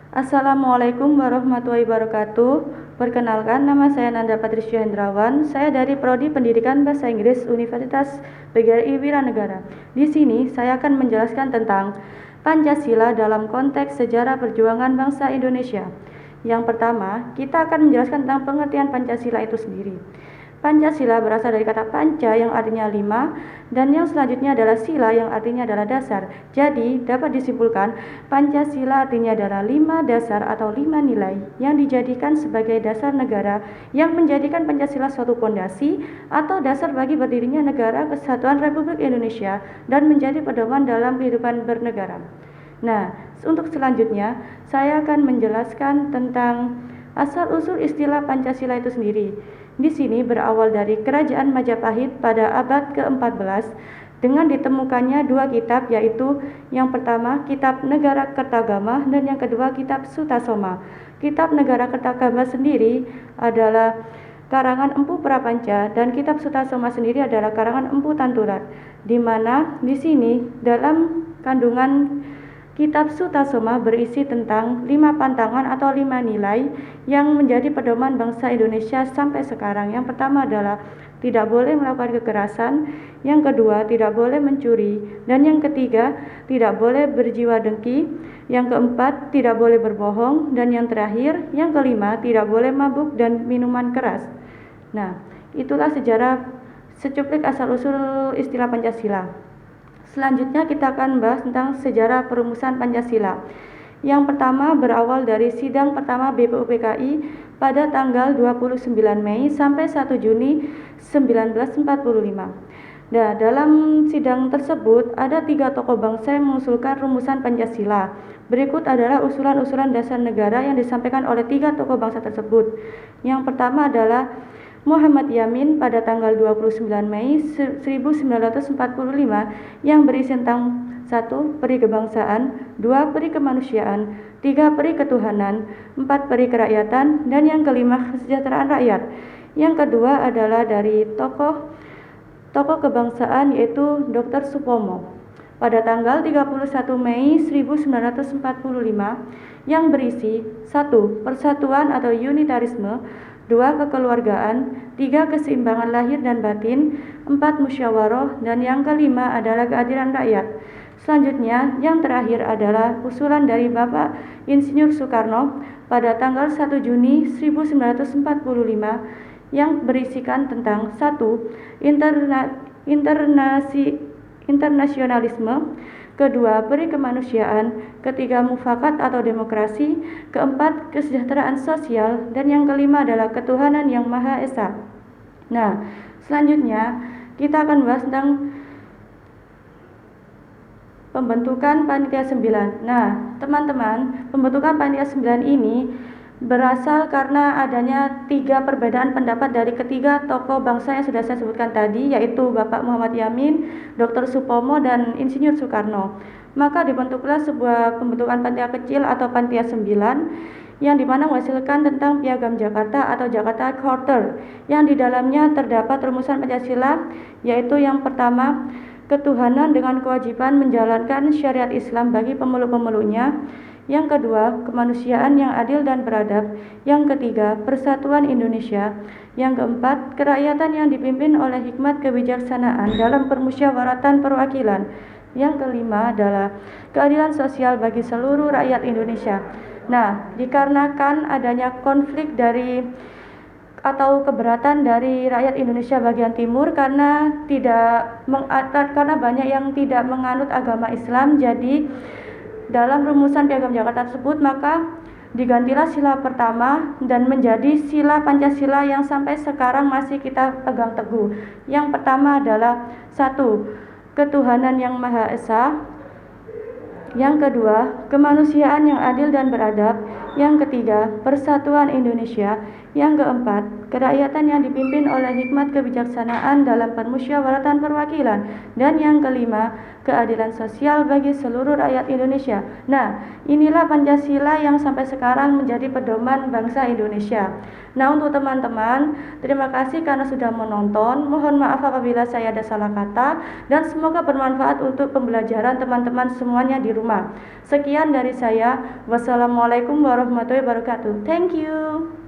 Assalamualaikum warahmatullahi wabarakatuh. Perkenalkan, nama saya Nanda Patricia Hendrawan. Saya dari Prodi Pendidikan Bahasa Inggris Universitas PGRI Wiranegara. Di sini saya akan menjelaskan tentang Pancasila dalam konteks sejarah perjuangan bangsa Indonesia. Yang pertama, kita akan menjelaskan tentang pengertian Pancasila itu sendiri. Pancasila berasal dari kata panca yang artinya 5 dan yang selanjutnya adalah sila yang artinya adalah dasar. Jadi dapat disimpulkan Pancasila artinya adalah 5 dasar atau 5 nilai yang dijadikan sebagai dasar negara yang menjadikan Pancasila suatu pondasi atau dasar bagi berdirinya negara Kesatuan Republik Indonesia dan menjadi pedoman dalam kehidupan bernegara. Nah, untuk selanjutnya saya akan menjelaskan tentang asal-usul istilah Pancasila itu sendiri. Di sini berawal dari Kerajaan Majapahit pada abad ke-14 dengan ditemukannya dua kitab, yaitu yang pertama Kitab Negara Kertagama dan yang kedua Kitab Sutasoma. Kitab Negara Kertagama sendiri adalah karangan Empu Prapanca dan Kitab Sutasoma sendiri adalah karangan Empu Tantular, di mana di sini dalam kandungan Kitab Sutasoma berisi tentang 5 pantangan atau 5 nilai yang menjadi pedoman bangsa Indonesia sampai sekarang. Yang pertama adalah tidak boleh melakukan kekerasan, yang kedua tidak boleh mencuri, dan yang ketiga tidak boleh berjiwa dengki, yang keempat tidak boleh berbohong, dan yang terakhir, yang kelima tidak boleh mabuk dan minuman keras. Nah, itulah sejarah secuplik asal-usul istilah Pancasila. Selanjutnya kita akan bahas tentang sejarah perumusan Pancasila. Yang pertama berawal dari sidang pertama BPUPKI pada tanggal 29 Mei sampai 1 Juni 1945. Nah, dalam sidang tersebut ada 3 tokoh bangsa yang mengusulkan rumusan Pancasila. Berikut adalah usulan-usulan dasar negara yang disampaikan oleh 3 tokoh bangsa tersebut. Yang pertama adalah Muhammad Yamin pada tanggal 29 Mei 1945 yang berisi tentang 1. Peri kebangsaan, 2. Peri kemanusiaan, 3. Peri ketuhanan, 4. Peri kerakyatan, dan yang kelima kesejahteraan rakyat. Yang kedua adalah dari tokoh kebangsaan yaitu Dr. Supomo pada tanggal 31 Mei 1945 yang berisi 1. Persatuan atau unitarisme, 2. Kekeluargaan, 3. Keseimbangan lahir dan batin, 4. Musyawarah, dan yang kelima adalah keadilan rakyat. Selanjutnya, yang terakhir adalah usulan dari Bapak Insinyur Soekarno pada tanggal 1 Juni 1945 yang berisikan tentang 1. Internasionalisme, kedua, peri kemanusiaan, ketiga, mufakat atau demokrasi, keempat, kesejahteraan sosial, dan yang kelima adalah ketuhanan yang Maha Esa. Nah, selanjutnya kita akan bahas tentang pembentukan Panitia 9. Nah, teman-teman, pembentukan Panitia 9 ini berasal karena adanya 3 perbedaan pendapat dari ketiga tokoh bangsa yang sudah saya sebutkan tadi, yaitu Bapak Muhammad Yamin, Dr. Supomo, dan Insinyur Soekarno. Maka dibentuklah sebuah pembentukan Panitia kecil atau Panitia 9 yang dimana menghasilkan tentang Piagam Jakarta atau Jakarta Charter, yang di dalamnya terdapat rumusan Pancasila, yaitu yang pertama, ketuhanan dengan kewajiban menjalankan syariat Islam bagi pemeluk-pemeluknya. Yang kedua, kemanusiaan yang adil dan beradab. Yang ketiga, persatuan Indonesia. Yang keempat, kerakyatan yang dipimpin oleh hikmat kebijaksanaan dalam permusyawaratan perwakilan. Yang kelima adalah keadilan sosial bagi seluruh rakyat Indonesia. Nah, dikarenakan adanya konflik atau keberatan dari rakyat Indonesia bagian timur karena banyak yang tidak menganut agama Islam, jadi dalam rumusan Piagam Jakarta tersebut maka digantilah sila pertama dan menjadi sila Pancasila yang sampai sekarang masih kita pegang teguh. Yang pertama adalah 1. Ketuhanan yang Maha Esa. Yang kedua, kemanusiaan yang adil dan beradab. Yang ketiga, persatuan Indonesia. Yang keempat, kerakyatan yang dipimpin oleh hikmat kebijaksanaan dalam permusyawaratan perwakilan. Dan yang kelima, keadilan sosial bagi seluruh rakyat Indonesia. Nah, inilah Pancasila yang sampai sekarang menjadi pedoman bangsa Indonesia. Nah, untuk teman-teman, terima kasih karena sudah menonton. Mohon maaf apabila saya ada salah kata, dan semoga bermanfaat untuk pembelajaran teman-teman semuanya di rumah. Sekian dari saya. Wassalamualaikum warahmatullahi wabarakatuh. Thank you.